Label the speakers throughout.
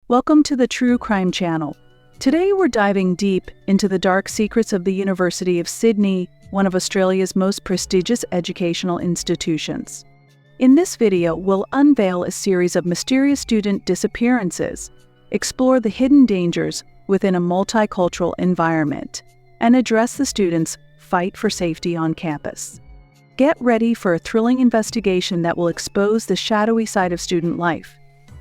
Speaker 1: Welcome to the True Crime Channel. Today we're diving deep into the dark secrets of the University of Sydney, one of Australia's most prestigious educational institutions. In this video, we'll unveil a series of mysterious student disappearances, explore the hidden dangers within a multicultural environment, and address the students' fight for safety on campus. Get ready for a thrilling investigation that will expose the shadowy side of student life,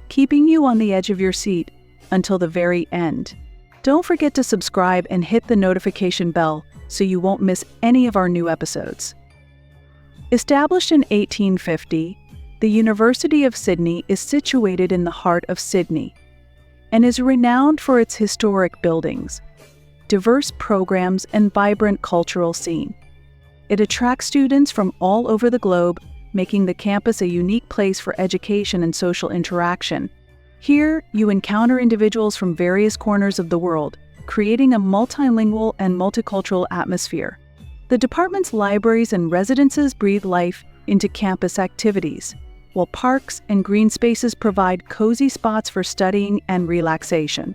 Speaker 1: keeping you on the edge of your seat until the very end. Don't forget to subscribe and hit the notification bell so you won't miss any of our new episodes. Established in 1850, the University of Sydney is situated in the heart of Sydney and is renowned for its historic buildings, diverse programs, and vibrant cultural scene. It attracts students from all over the globe, making the campus a unique place for education and social interaction. Here, you encounter individuals from various corners of the world, creating a multilingual and multicultural atmosphere. The department's libraries and residences breathe life into campus activities, while parks and green spaces provide cozy spots for studying and relaxation.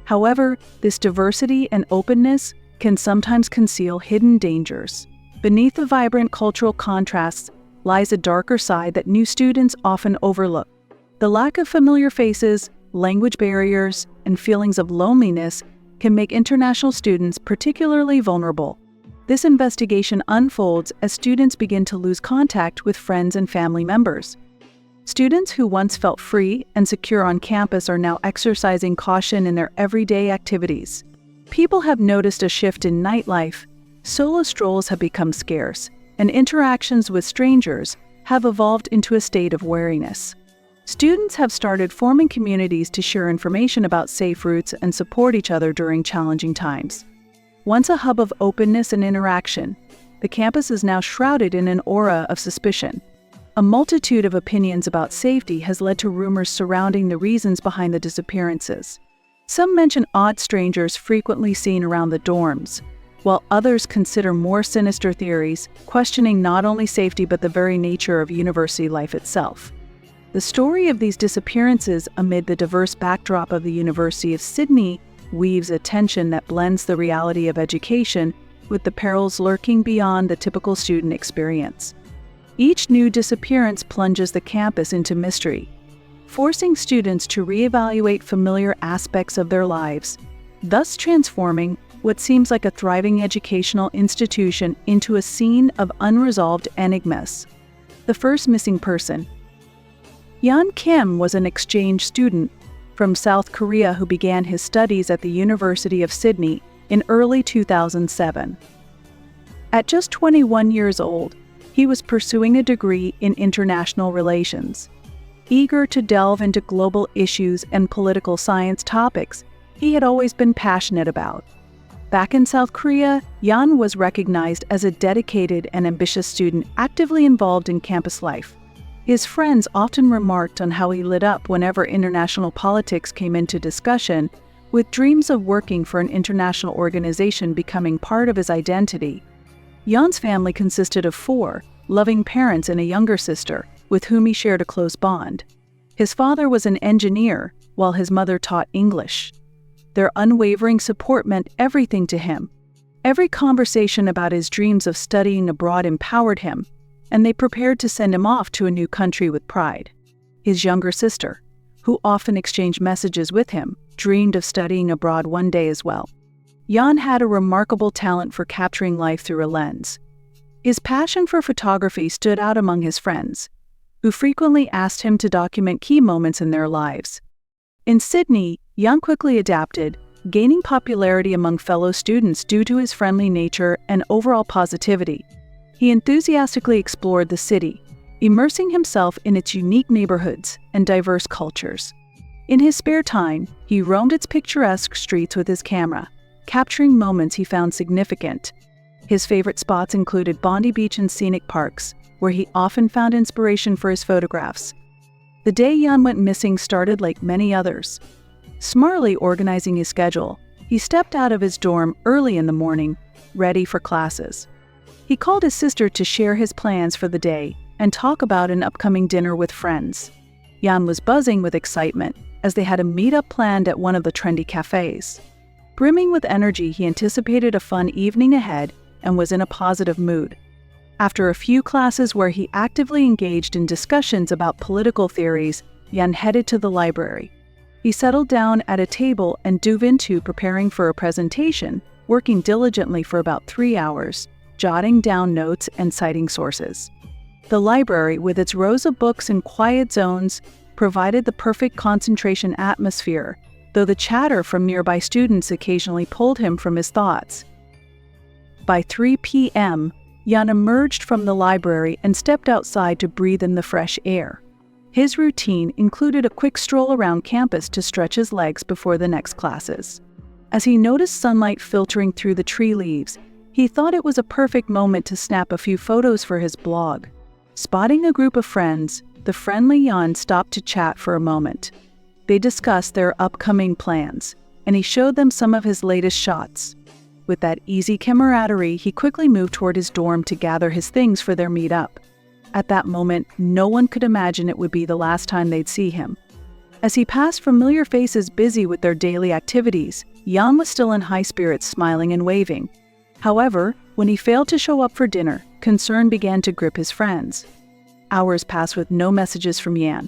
Speaker 1: However, this diversity and openness can sometimes conceal hidden dangers. Beneath the vibrant cultural contrasts lies a darker side that new students often overlook. The lack of familiar faces, language barriers, and feelings of loneliness can make international students particularly vulnerable. This investigation unfolds as students begin to lose contact with friends and family members. Students who once felt free and secure on campus are now exercising caution in their everyday activities. People have noticed a shift in nightlife. Solo strolls have become scarce, and interactions with strangers have evolved into a state of wariness. Students have started forming communities to share information about safe routes and support each other during challenging times. Once a hub of openness and interaction, the campus is now shrouded in an aura of suspicion. A multitude of opinions about safety has led to rumors surrounding the reasons behind the disappearances. Some mention odd strangers frequently seen around the dorms, while others consider more sinister theories, questioning not only safety but the very nature of university life itself. The story of these disappearances amid the diverse backdrop of the University of Sydney weaves a tension that blends the reality of education with the perils lurking beyond the typical student experience. Each new disappearance plunges the campus into mystery, forcing students to reevaluate familiar aspects of their lives, thus transforming what seems like a thriving educational institution into a scene of unresolved enigmas. The first missing person. Yeon Kim was an exchange student from South Korea who began his studies at the University of Sydney in early 2007. At just 21 years old, he was pursuing a degree in international relations. Eager to delve into global issues and political science topics he had always been passionate about. Back in South Korea, Yeon was recognized as a dedicated and ambitious student actively involved in campus life. His friends often remarked on how he lit up whenever international politics came into discussion, with dreams of working for an international organization becoming part of his identity. Yeon's family consisted of 4 loving parents and a younger sister, with whom he shared a close bond. His father was an engineer, while his mother taught English. Their unwavering support meant everything to him. Every conversation about his dreams of studying abroad empowered him, and they prepared to send him off to a new country with pride. His younger sister, who often exchanged messages with him, dreamed of studying abroad one day as well. Yeon had a remarkable talent for capturing life through a lens. His passion for photography stood out among his friends, who frequently asked him to document key moments in their lives. In Sydney, Yeon quickly adapted, gaining popularity among fellow students due to his friendly nature and overall positivity. He enthusiastically explored the city, immersing himself in its unique neighborhoods and diverse cultures. In his spare time, he roamed its picturesque streets with his camera, capturing moments he found significant. His favorite spots included Bondi Beach and scenic parks, where he often found inspiration for his photographs. The day Yeon went missing started like many others. Smartly organizing his schedule, he stepped out of his dorm early in the morning, ready for classes. He called his sister to share his plans for the day and talk about an upcoming dinner with friends. Jan was buzzing with excitement as they had a meetup planned at one of the trendy cafes. Brimming with energy, he anticipated a fun evening ahead and was in a positive mood. After a few classes where he actively engaged in discussions about political theories, Jan headed to the library. He settled down at a table and dove into preparing for a presentation, working diligently for about 3 hours, jotting down notes and citing sources. The library, with its rows of books and quiet zones, provided the perfect concentration atmosphere, though the chatter from nearby students occasionally pulled him from his thoughts. By 3 p.m., Jan emerged from the library and stepped outside to breathe in the fresh air. His routine included a quick stroll around campus to stretch his legs before the next classes. As he noticed sunlight filtering through the tree leaves, he thought it was a perfect moment to snap a few photos for his blog. Spotting a group of friends, the friendly Jan stopped to chat for a moment. They discussed their upcoming plans, and he showed them some of his latest shots. With that easy camaraderie, he quickly moved toward his dorm to gather his things for their meetup. At that moment, no one could imagine it would be the last time they'd see him. As he passed familiar faces busy with their daily activities, Jan was still in high spirits, smiling and waving. However, when he failed to show up for dinner, concern began to grip his friends. Hours passed with no messages from Jan.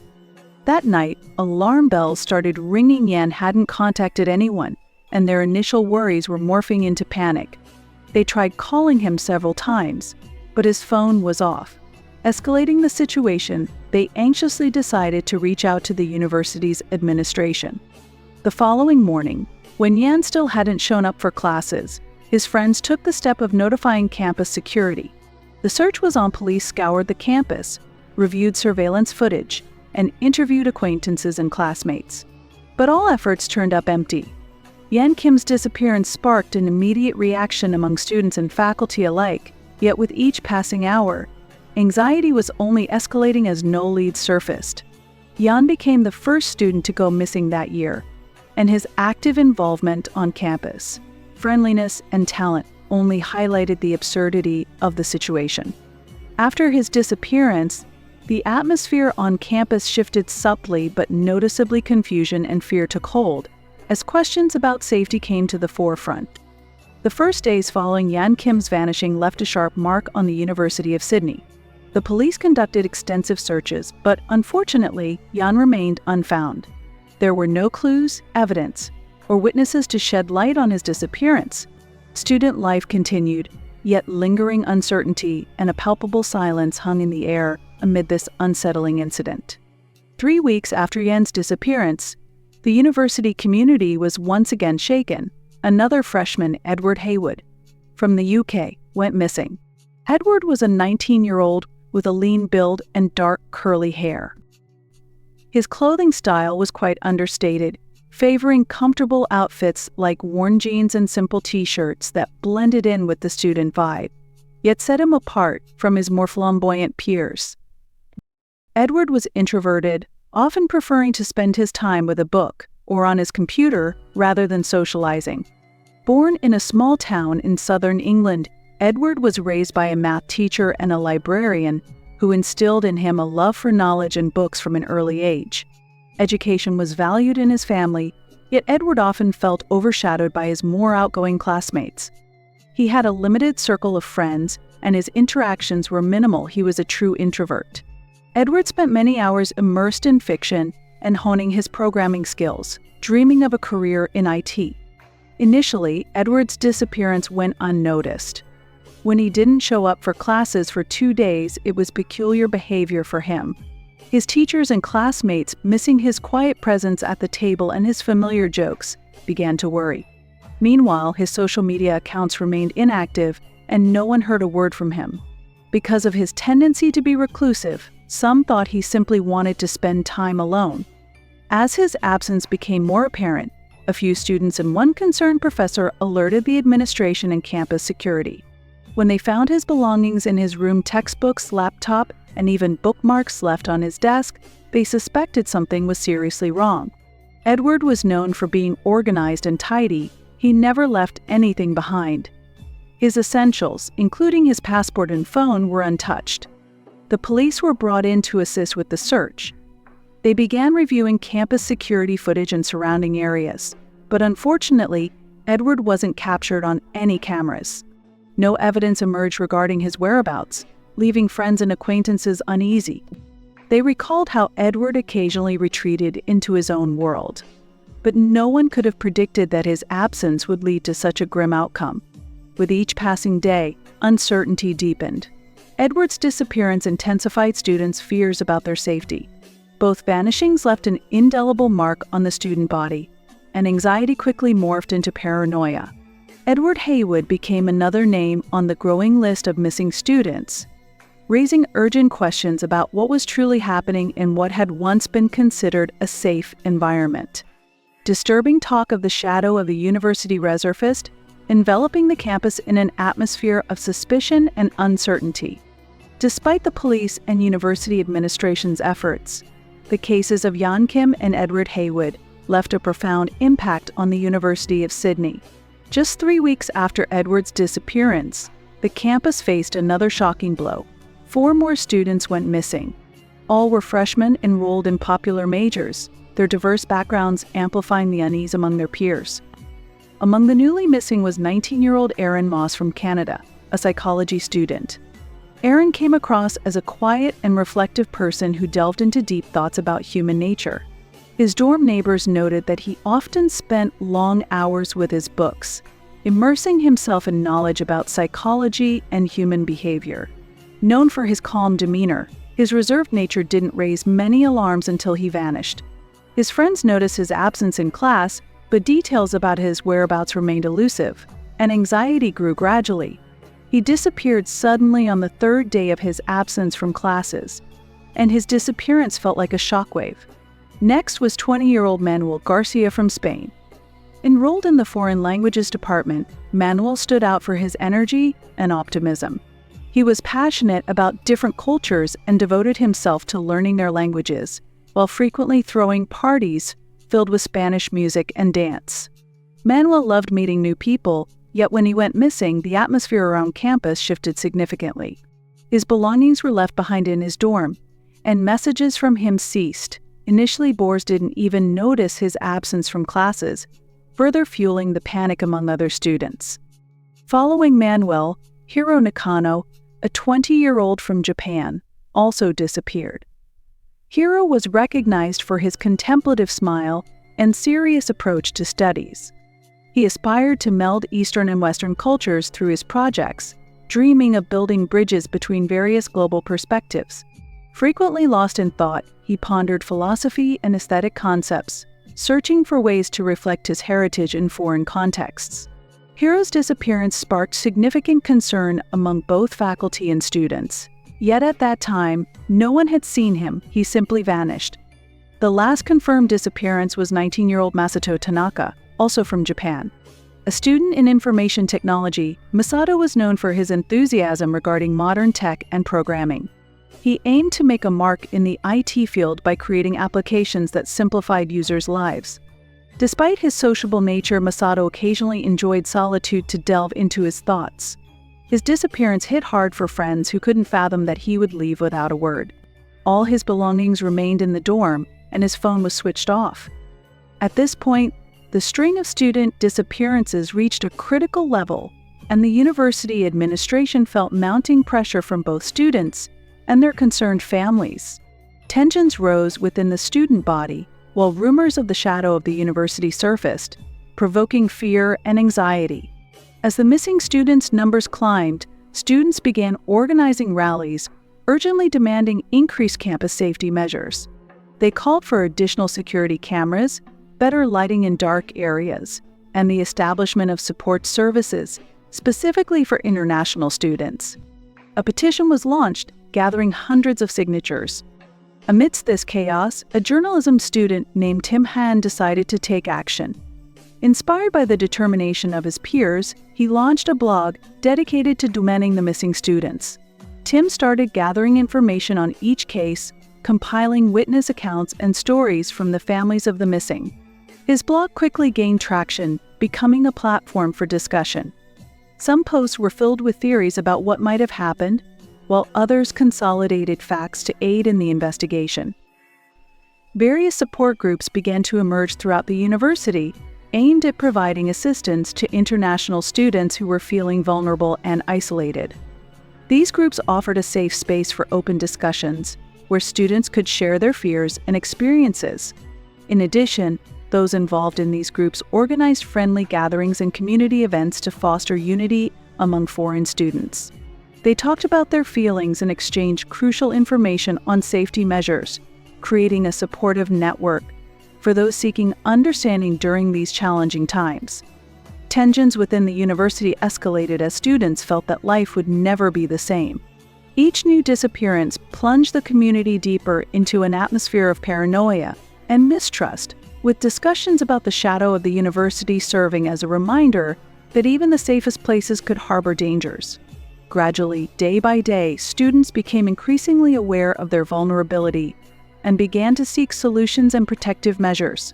Speaker 1: That night, alarm bells started ringing. Jan hadn't contacted anyone, and their initial worries were morphing into panic. They tried calling him several times, but his phone was off. Escalating the situation, they anxiously decided to reach out to the university's administration. The following morning, when Jan still hadn't shown up for classes, his friends took the step of notifying campus security. The search was on. Police scoured the campus, reviewed surveillance footage, and interviewed acquaintances and classmates. But all efforts turned up empty. Jan Kim's disappearance sparked an immediate reaction among students and faculty alike, yet with each passing hour, anxiety was only escalating as no leads surfaced. Jan became the first student to go missing that year, and his active involvement on campus, friendliness, and talent only highlighted the absurdity of the situation. After his disappearance, the atmosphere on campus shifted subtly, but noticeably confusion and fear took hold, as questions about safety came to the forefront. The first days following Jan Kim's vanishing left a sharp mark on the University of Sydney. The police conducted extensive searches, but unfortunately, Jan remained unfound. There were no clues, evidence, or witnesses to shed light on his disappearance. Student life continued, yet lingering uncertainty and a palpable silence hung in the air amid this unsettling incident. 3 weeks after Jan's disappearance, the university community was once again shaken. Another freshman, Edward Haywood, from the UK, went missing. Edward was a 19-year-old with a lean build and dark curly hair. His clothing style was quite understated, favoring comfortable outfits like worn jeans and simple t-shirts that blended in with the student vibe, yet set him apart from his more flamboyant peers. Edward was introverted, often preferring to spend his time with a book or on his computer rather than socializing. Born in a small town in southern England, Edward was raised by a math teacher and a librarian who instilled in him a love for knowledge and books from an early age. Education was valued in his family, yet Edward often felt overshadowed by his more outgoing classmates. He had a limited circle of friends, and his interactions were minimal. He was a true introvert. Edward spent many hours immersed in fiction and honing his programming skills, dreaming of a career in IT. Initially, Edward's disappearance went unnoticed. When he didn't show up for classes for 2 days, it was peculiar behavior for him. His teachers and classmates, missing his quiet presence at the table and his familiar jokes, began to worry. Meanwhile, his social media accounts remained inactive, and no one heard a word from him. Because of his tendency to be reclusive, some thought he simply wanted to spend time alone. As his absence became more apparent, a few students and one concerned professor alerted the administration and campus security. When they found his belongings in his room, textbooks, laptop, and even bookmarks left on his desk, they suspected something was seriously wrong. Edward was known for being organized and tidy. He never left anything behind. His essentials, including his passport and phone, were untouched. The police were brought in to assist with the search. They began reviewing campus security footage and surrounding areas, but unfortunately, Edward wasn't captured on any cameras. No evidence emerged regarding his whereabouts, leaving friends and acquaintances uneasy. They recalled how Edward occasionally retreated into his own world. But no one could have predicted that his absence would lead to such a grim outcome. With each passing day, uncertainty deepened. Edward's disappearance intensified students' fears about their safety. Both vanishings left an indelible mark on the student body, and anxiety quickly morphed into paranoia. Edward Haywood became another name on the growing list of missing students, raising urgent questions about what was truly happening in what had once been considered a safe environment. Disturbing talk of the shadow of the university resurfaced, enveloping the campus in an atmosphere of suspicion and uncertainty. Despite the police and university administration's efforts, the cases of Jan Kim and Edward Haywood left a profound impact on the University of Sydney. Just 3 weeks after Edward's disappearance, the campus faced another shocking blow. 4 more students went missing. All were freshmen enrolled in popular majors, their diverse backgrounds amplifying the unease among their peers. Among the newly missing was 19-year-old Aaron Moss from Canada, a psychology student. Aaron came across as a quiet and reflective person who delved into deep thoughts about human nature. His dorm neighbors noted that he often spent long hours with his books, immersing himself in knowledge about psychology and human behavior. Known for his calm demeanor, his reserved nature didn't raise many alarms until he vanished. His friends noticed his absence in class, but details about his whereabouts remained elusive, and anxiety grew gradually. He disappeared suddenly on the 3rd day of his absence from classes, and his disappearance felt like a shockwave. Next was 20-year-old Manuel Garcia from Spain. Enrolled in the Foreign Languages department, Manuel stood out for his energy and optimism. He was passionate about different cultures and devoted himself to learning their languages, while frequently throwing parties filled with Spanish music and dance. Manuel loved meeting new people, yet when he went missing, the atmosphere around campus shifted significantly. His belongings were left behind in his dorm, and messages from him ceased. Initially, boys didn't even notice his absence from classes, further fueling the panic among other students. Following Manuel, Hiro Nakano, a 20-year-old from Japan, also disappeared. Hiro was recognized for his contemplative smile and serious approach to studies. He aspired to meld Eastern and Western cultures through his projects, dreaming of building bridges between various global perspectives. Frequently lost in thought, he pondered philosophy and aesthetic concepts, searching for ways to reflect his heritage in foreign contexts. Hiro's disappearance sparked significant concern among both faculty and students. Yet at that time, no one had seen him, he simply vanished. The last confirmed disappearance was 19-year-old Masato Tanaka, also from Japan. A student in information technology, Masato was known for his enthusiasm regarding modern tech and programming. He aimed to make a mark in the IT field by creating applications that simplified users' lives. Despite his sociable nature, Masato occasionally enjoyed solitude to delve into his thoughts. His disappearance hit hard for friends who couldn't fathom that he would leave without a word. All his belongings remained in the dorm, and his phone was switched off. At this point, the string of student disappearances reached a critical level, and the university administration felt mounting pressure from both students and their concerned families. Tensions rose within the student body, while rumors of the shadow of the university surfaced, provoking fear and anxiety. As the missing students' numbers climbed, students began organizing rallies, urgently demanding increased campus safety measures. They called for additional security cameras, better lighting in dark areas, and the establishment of support services, specifically for international students. A petition was launched, gathering hundreds of signatures. Amidst this chaos, a journalism student named Tim Han decided to take action. Inspired by the determination of his peers, he launched a blog dedicated to documenting the missing students. Tim started gathering information on each case, compiling witness accounts and stories from the families of the missing. His blog quickly gained traction, becoming a platform for discussion. Some posts were filled with theories about what might have happened, while others consolidated facts to aid in the investigation. various support groups began to emerge throughout the university, aimed at providing assistance to international students who were feeling vulnerable and isolated. These groups offered a safe space for open discussions, where students could share their fears and experiences. In addition, those involved in these groups organized friendly gatherings and community events to foster unity among foreign students. They talked about their feelings and exchanged crucial information on safety measures, creating a supportive network for those seeking understanding during these challenging times. Tensions within the university escalated as students felt that life would never be the same. Each new disappearance plunged the community deeper into an atmosphere of paranoia and mistrust, with discussions about the shadow of the university serving as a reminder that even the safest places could harbor dangers. Gradually, day by day, students became increasingly aware of their vulnerability and began to seek solutions and protective measures.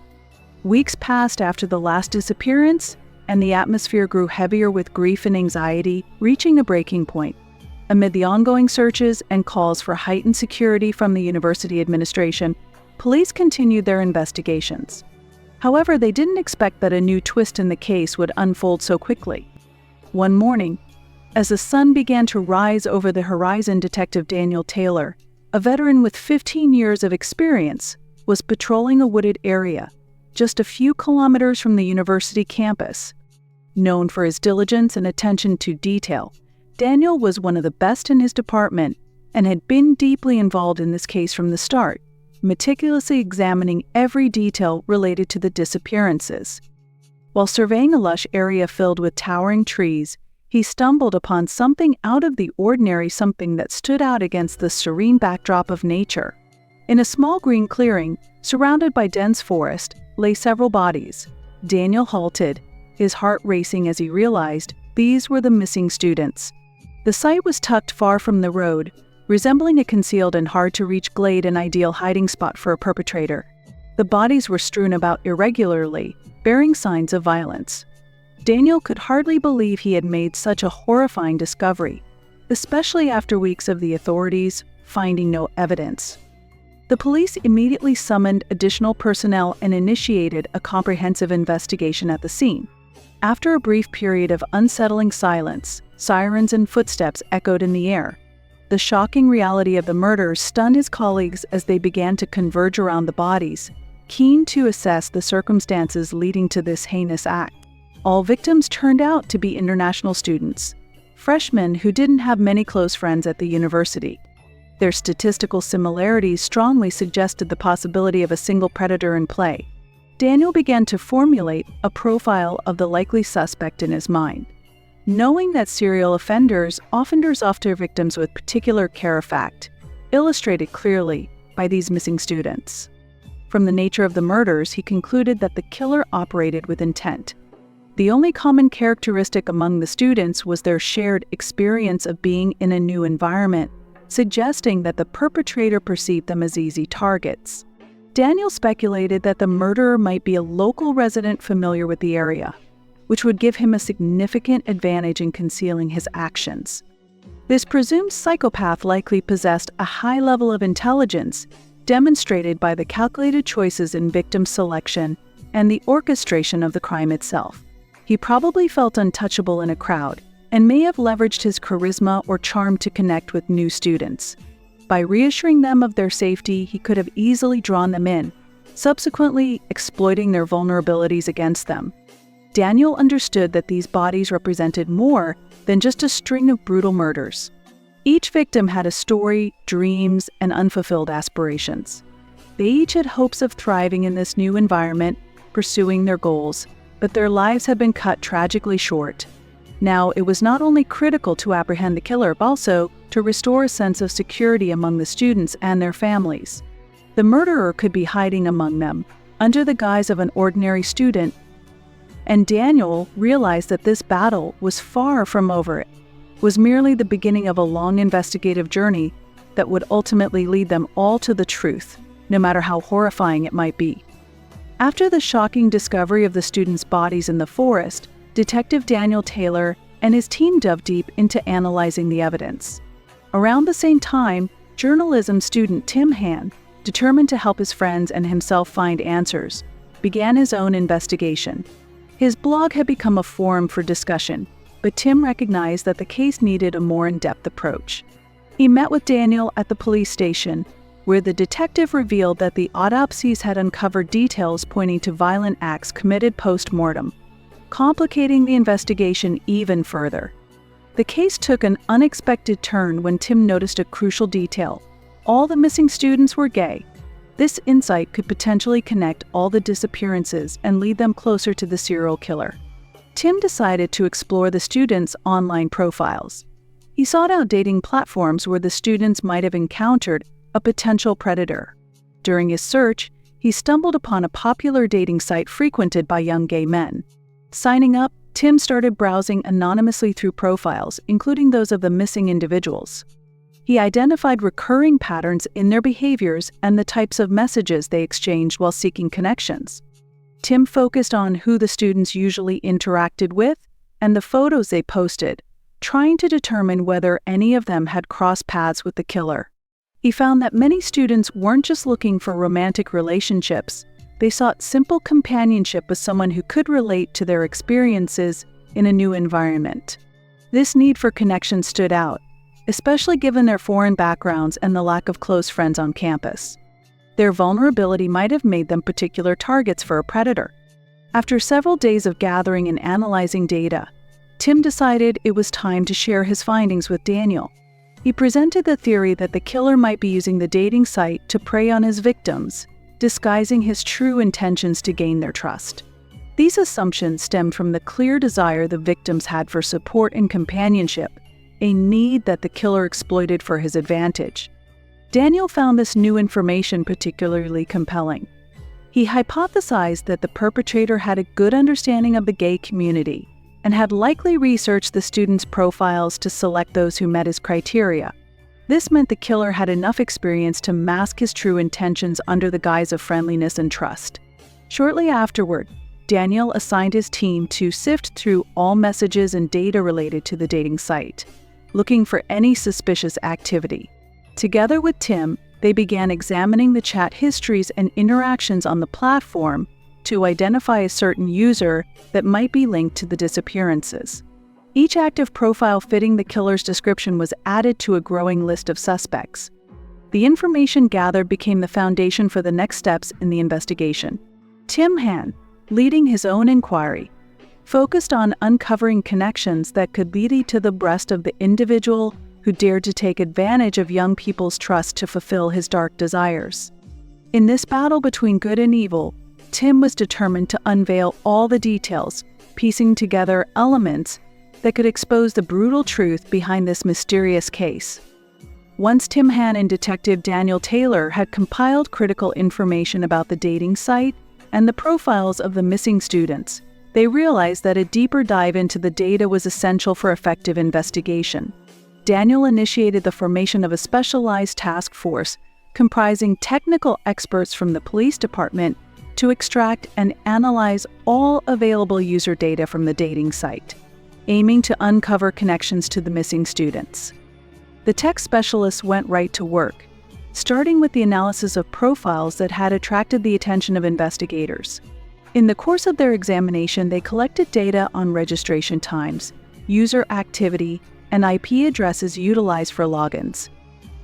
Speaker 1: Weeks passed after the last disappearance, and the atmosphere grew heavier with grief and anxiety, reaching a breaking point. Amid the ongoing searches and calls for heightened security from the university administration, police continued their investigations. However, they didn't expect that a new twist in the case would unfold so quickly. One morning, as the sun began to rise over the horizon, Detective Daniel Taylor, a veteran with 15 years of experience, was patrolling a wooded area just a few kilometers from the university campus. Known for his diligence and attention to detail, Daniel was one of the best in his department and had been deeply involved in this case from the start, meticulously examining every detail related to the disappearances. While surveying a lush area filled with towering trees, he stumbled upon something out of the ordinary, something that stood out against the serene backdrop of nature. In a small green clearing, surrounded by dense forest, lay several bodies. Daniel halted, his heart racing as he realized these were the missing students. The site was tucked far from the road, resembling a concealed and hard-to-reach glade, an ideal hiding spot for a perpetrator. The bodies were strewn about irregularly, bearing signs of violence. Daniel could hardly believe he had made such a horrifying discovery, especially after weeks of the authorities finding no evidence. The police immediately summoned additional personnel and initiated a comprehensive investigation at the scene. After a brief period of unsettling silence, sirens and footsteps echoed in the air. The shocking reality of the murder stunned his colleagues as they began to converge around the bodies, keen to assess the circumstances leading to this heinous act. All victims turned out to be international students, freshmen who didn't have many close friends at the university. Their statistical similarities strongly suggested the possibility of a single predator in play. Daniel began to formulate a profile of the likely suspect in his mind. Knowing that serial offenders often off their victims with particular care, a fact illustrated clearly by these missing students. From the nature of the murders, he concluded that the killer operated with intent. The only common characteristic among the students was their shared experience of being in a new environment, suggesting that the perpetrator perceived them as easy targets. Daniel speculated that the murderer might be a local resident familiar with the area, which would give him a significant advantage in concealing his actions. This presumed psychopath likely possessed a high level of intelligence, demonstrated by the calculated choices in victim selection and the orchestration of the crime itself. He probably felt untouchable in a crowd and may have leveraged his charisma or charm to connect with new students. By reassuring them of their safety, he could have easily drawn them in, subsequently exploiting their vulnerabilities against them. Daniel understood that these bodies represented more than just a string of brutal murders. Each victim had a story, dreams, and unfulfilled aspirations. They each had hopes of thriving in this new environment, pursuing their goals, but their lives had been cut tragically short. Now, it was not only critical to apprehend the killer, but also to restore a sense of security among the students and their families. The murderer could be hiding among them, under the guise of an ordinary student, and Daniel realized that this battle was far from over. It was merely the beginning of a long investigative journey that would ultimately lead them all to the truth, no matter how horrifying it might be. After the shocking discovery of the students' bodies in the forest, Detective Daniel Taylor and his team dove deep into analyzing the evidence. Around the same time, journalism student Tim Han determined to help his friends and himself find answers, began his own investigation. His blog had become a forum for discussion, but Tim recognized that the case needed a more in-depth approach. He met with Daniel at the police station, where the detective revealed that the autopsies had uncovered details pointing to violent acts committed post-mortem, complicating the investigation even further. The case took an unexpected turn when Tim noticed a crucial detail. All the missing students were gay. This insight could potentially connect all the disappearances and lead them closer to the serial killer. Tim decided to explore the students' online profiles. He sought out dating platforms where the students might have encountered a potential predator. During his search, he stumbled upon a popular dating site frequented by young gay men. Signing up, Tim started browsing anonymously through profiles, including those of the missing individuals. He identified recurring patterns in their behaviors and the types of messages they exchanged while seeking connections. Tim focused on who the students usually interacted with and the photos they posted, trying to determine whether any of them had crossed paths with the killer. He found that many students weren't just looking for romantic relationships. They sought simple companionship with someone who could relate to their experiences in a new environment. This need for connection stood out, especially given their foreign backgrounds and the lack of close friends on campus. Their vulnerability might have made them particular targets for a predator. After several days of gathering and analyzing data, Tim decided it was time to share his findings with Daniel. He presented the theory that the killer might be using the dating site to prey on his victims, disguising his true intentions to gain their trust. These assumptions stemmed from the clear desire the victims had for support and companionship, a need that the killer exploited for his advantage. Daniel found this new information particularly compelling. He hypothesized that the perpetrator had a good understanding of the gay community and had likely researched the students' profiles to select those who met his criteria. This meant the killer had enough experience to mask his true intentions under the guise of friendliness and trust. Shortly afterward, Daniel assigned his team to sift through all messages and data related to the dating site, looking for any suspicious activity. Together with Tim, they began examining the chat histories and interactions on the platform to identify a certain user that might be linked to the disappearances. Each active profile fitting the killer's description was added to a growing list of suspects. The information gathered became the foundation for the next steps in the investigation. Tim Han, leading his own inquiry, focused on uncovering connections that could lead to the breast of the individual who dared to take advantage of young people's trust to fulfill his dark desires. In this battle between good and evil, Tim was determined to unveil all the details, piecing together elements that could expose the brutal truth behind this mysterious case. Once Tim Han and Detective Daniel Taylor had compiled critical information about the dating site and the profiles of the missing students, they realized that a deeper dive into the data was essential for effective investigation. Daniel initiated the formation of a specialized task force comprising technical experts from the police department to extract and analyze all available user data from the dating site, aiming to uncover connections to the missing students. The tech specialists went right to work, starting with the analysis of profiles that had attracted the attention of investigators. In the course of their examination, they collected data on registration times, user activity, and IP addresses utilized for logins.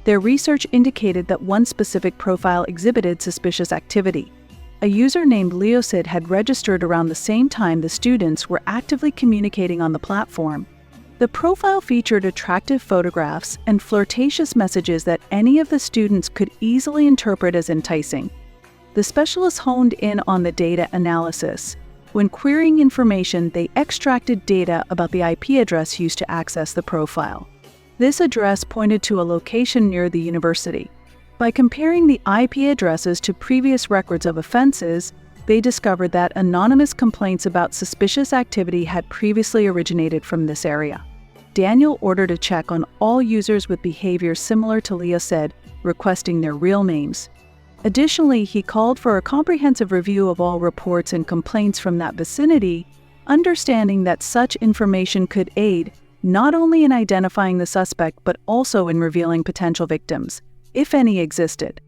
Speaker 1: Their research indicated that one specific profile exhibited suspicious activity. A user named Leosid had registered around the same time the students were actively communicating on the platform. The profile featured attractive photographs and flirtatious messages that any of the students could easily interpret as enticing. The specialists honed in on the data analysis. When querying information, they extracted data about the IP address used to access the profile. This address pointed to a location near the university. By comparing the IP addresses to previous records of offenses, they discovered that anonymous complaints about suspicious activity had previously originated from this area. Daniel ordered a check on all users with behavior similar to Leosid, requesting their real names. Additionally, he called for a comprehensive review of all reports and complaints from that vicinity, understanding that such information could aid not only in identifying the suspect but also in revealing potential victims, if any existed.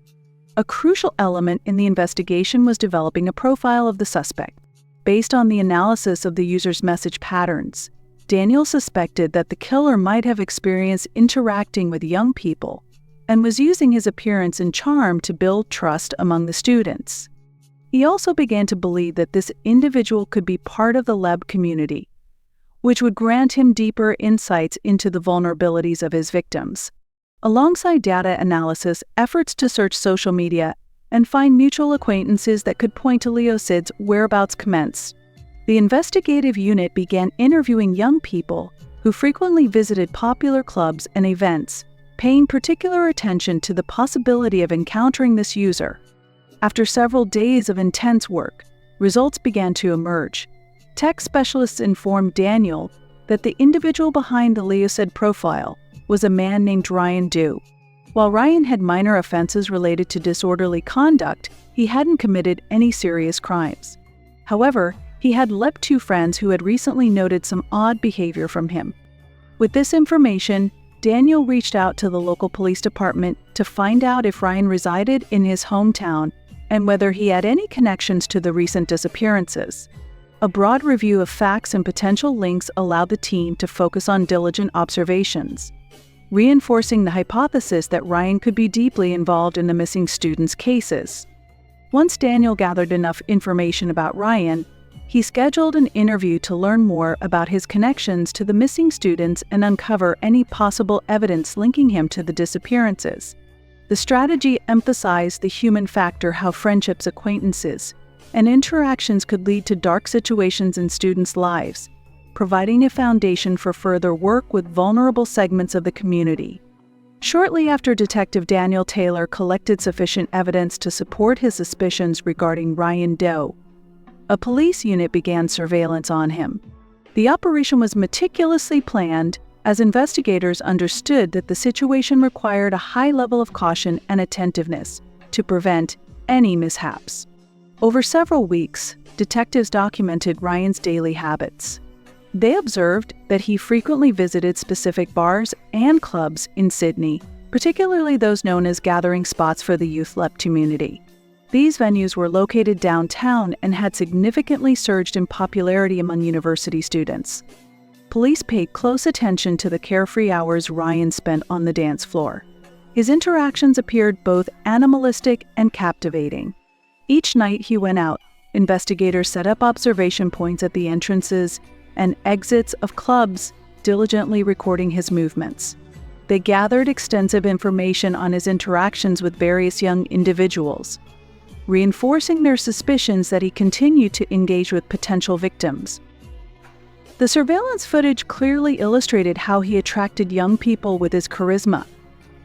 Speaker 1: A crucial element in the investigation was developing a profile of the suspect. Based on the analysis of the user's message patterns, Daniel suspected that the killer might have experienced interacting with young people and was using his appearance and charm to build trust among the students. He also began to believe that this individual could be part of the lab community, which would grant him deeper insights into the vulnerabilities of his victims. Alongside data analysis, efforts to search social media and find mutual acquaintances that could point to Leo Sid's whereabouts commenced. The investigative unit began interviewing young people who frequently visited popular clubs and events, paying particular attention to the possibility of encountering this user. After several days of intense work, results began to emerge. Tech specialists informed Daniel that the individual behind the Leo Sid profile was a man named Ryan Dew. While Ryan had minor offenses related to disorderly conduct, he hadn't committed any serious crimes. However, he had left two friends who had recently noted some odd behavior from him. With this information, Daniel reached out to the local police department to find out if Ryan resided in his hometown and whether he had any connections to the recent disappearances. A broad review of facts and potential links allowed the team to focus on diligent observations, reinforcing the hypothesis that Ryan could be deeply involved in the missing students' cases. Once Daniel gathered enough information about Ryan, he scheduled an interview to learn more about his connections to the missing students and uncover any possible evidence linking him to the disappearances. The strategy emphasized the human factor, how friendships, acquaintances, and interactions could lead to dark situations in students' lives, providing a foundation for further work with vulnerable segments of the community. Shortly after Detective Daniel Taylor collected sufficient evidence to support his suspicions regarding Ryan Dew, a police unit began surveillance on him. The operation was meticulously planned, as investigators understood that the situation required a high level of caution and attentiveness to prevent any mishaps. Over several weeks, detectives documented Ryan's daily habits. They observed that he frequently visited specific bars and clubs in Sydney, particularly those known as gathering spots for the youth lab community. These venues were located downtown and had significantly surged in popularity among university students. Police paid close attention to the carefree hours Ryan spent on the dance floor. His interactions appeared both animalistic and captivating. Each night he went out, investigators set up observation points at the entrances and exits of clubs, diligently recording his movements. They gathered extensive information on his interactions with various young individuals, reinforcing their suspicions that he continued to engage with potential victims. The surveillance footage clearly illustrated how he attracted young people with his charisma,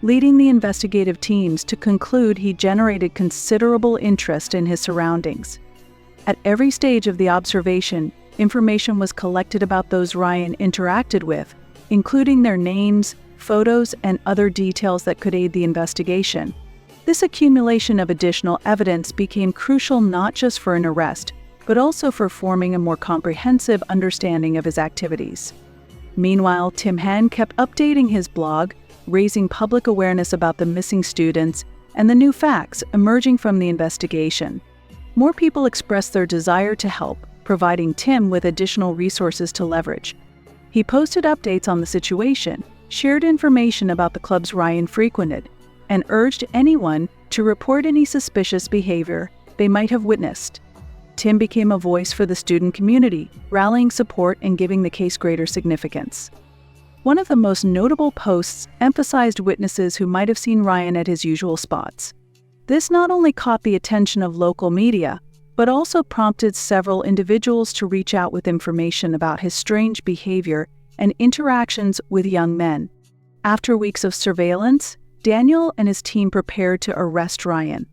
Speaker 1: leading the investigative teams to conclude he generated considerable interest in his surroundings. At every stage of the observation, information was collected about those Ryan interacted with, including their names, photos, and other details that could aid the investigation. This accumulation of additional evidence became crucial not just for an arrest, but also for forming a more comprehensive understanding of his activities. Meanwhile, Tim Henn kept updating his blog, raising public awareness about the missing students and the new facts emerging from the investigation. More people expressed their desire to help, providing Tim with additional resources to leverage. He posted updates on the situation, shared information about the clubs Ryan frequented, and urged anyone to report any suspicious behavior they might have witnessed. Tim became a voice for the student community, rallying support and giving the case greater significance. One of the most notable posts emphasized witnesses who might have seen Ryan at his usual spots. This not only caught the attention of local media, but also prompted several individuals to reach out with information about his strange behavior and interactions with young men. After weeks of surveillance, Daniel and his team prepared to arrest Ryan.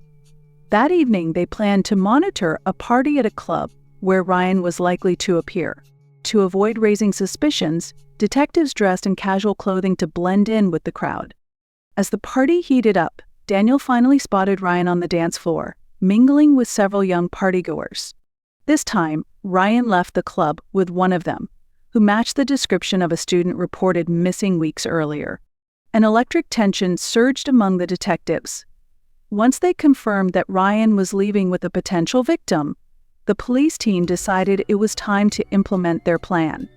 Speaker 1: That evening, they planned to monitor a party at a club where Ryan was likely to appear. To avoid raising suspicions, detectives dressed in casual clothing to blend in with the crowd. As the party heated up, Daniel finally spotted Ryan on the dance floor, mingling with several young partygoers. This time, Ryan left the club with one of them, who matched the description of a student reported missing weeks earlier. An electric tension surged among the detectives. Once they confirmed that Ryan was leaving with a potential victim, the police team decided it was time to implement their plan.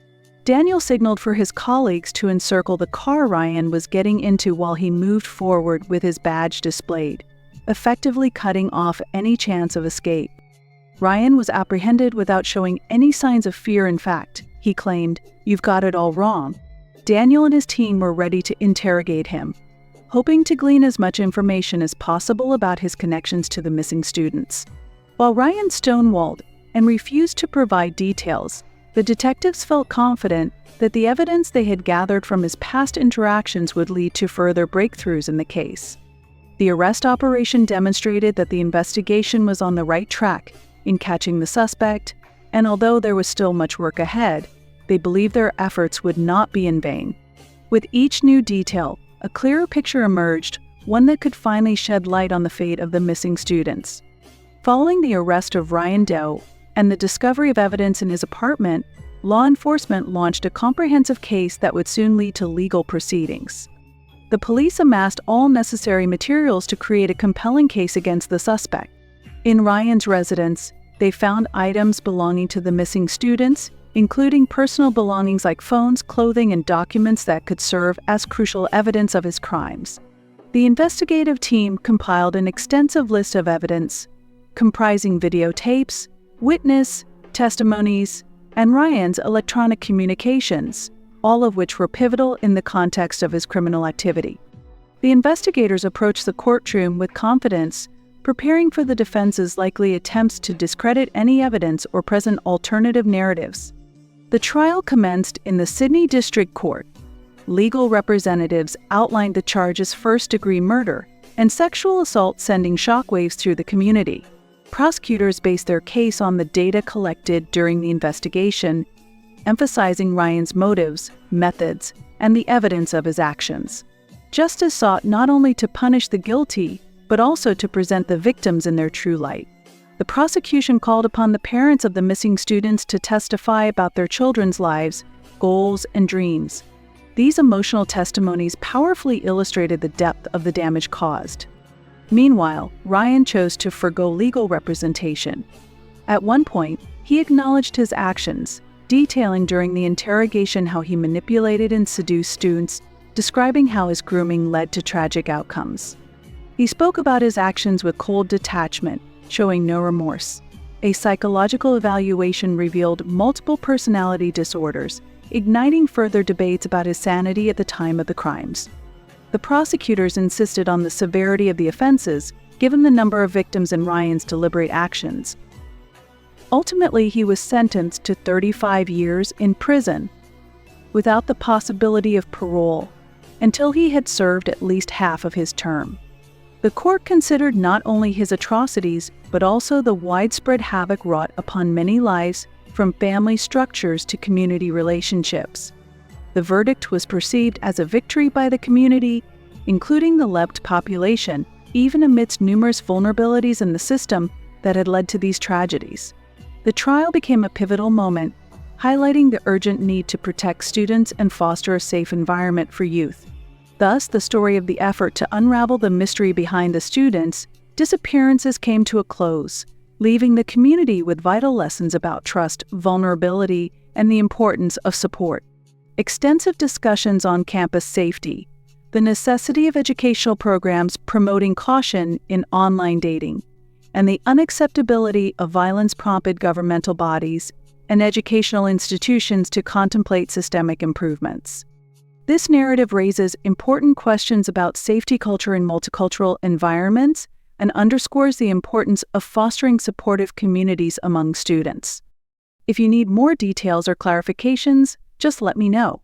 Speaker 1: Daniel signaled for his colleagues to encircle the car Ryan was getting into while he moved forward with his badge displayed, effectively cutting off any chance of escape. Ryan was apprehended without showing any signs of fear. In fact, he claimed, "You've got it all wrong." Daniel and his team were ready to interrogate him, hoping to glean as much information as possible about his connections to the missing students. While Ryan stonewalled and refused to provide details, the detectives felt confident that the evidence they had gathered from his past interactions would lead to further breakthroughs in the case. The arrest operation demonstrated that the investigation was on the right track in catching the suspect, and although there was still much work ahead, they believed their efforts would not be in vain. With each new detail, a clearer picture emerged, one that could finally shed light on the fate of the missing students. Following the arrest of Ryan Doe and the discovery of evidence in his apartment, law enforcement launched a comprehensive case that would soon lead to legal proceedings. The police amassed all necessary materials to create a compelling case against the suspect. In Ryan's residence, they found items belonging to the missing students, including personal belongings like phones, clothing, and documents that could serve as crucial evidence of his crimes. The investigative team compiled an extensive list of evidence, comprising videotapes, witness testimonies, and Ryan's electronic communications, all of which were pivotal in the context of his criminal activity. The investigators approached the courtroom with confidence, preparing for the defense's likely attempts to discredit any evidence or present alternative narratives. The trial commenced in the Sydney District Court. Legal representatives outlined the charges: first-degree murder and sexual assault, sending shockwaves through the community. Prosecutors based their case on the data collected during the investigation, emphasizing Ryan's motives, methods, and the evidence of his actions. Justice sought not only to punish the guilty, but also to present the victims in their true light. The prosecution called upon the parents of the missing students to testify about their children's lives, goals, and dreams. These emotional testimonies powerfully illustrated the depth of the damage caused. Meanwhile, Ryan chose to forgo legal representation. At one point, he acknowledged his actions, detailing during the interrogation how he manipulated and seduced students, describing how his grooming led to tragic outcomes. He spoke about his actions with cold detachment, showing no remorse. A psychological evaluation revealed multiple personality disorders, igniting further debates about his sanity at the time of the crimes. The prosecutors insisted on the severity of the offenses, given the number of victims and Ryan's deliberate actions. Ultimately, he was sentenced to 35 years in prison, without the possibility of parole, until he had served at least half of his term. The court considered not only his atrocities, but also the widespread havoc wrought upon many lives, from family structures to community relationships. The verdict was perceived as a victory by the community, including the LEPT population, even amidst numerous vulnerabilities in the system that had led to these tragedies. The trial became a pivotal moment, highlighting the urgent need to protect students and foster a safe environment for youth. Thus, the story of the effort to unravel the mystery behind the students' disappearances came to a close, leaving the community with vital lessons about trust, vulnerability, and the importance of support. Extensive discussions on campus safety, the necessity of educational programs promoting caution in online dating, and the unacceptability of violence prompted governmental bodies and educational institutions to contemplate systemic improvements. This narrative raises important questions about safety culture in multicultural environments and underscores the importance of fostering supportive communities among students. If you need more details or clarifications, just let me know.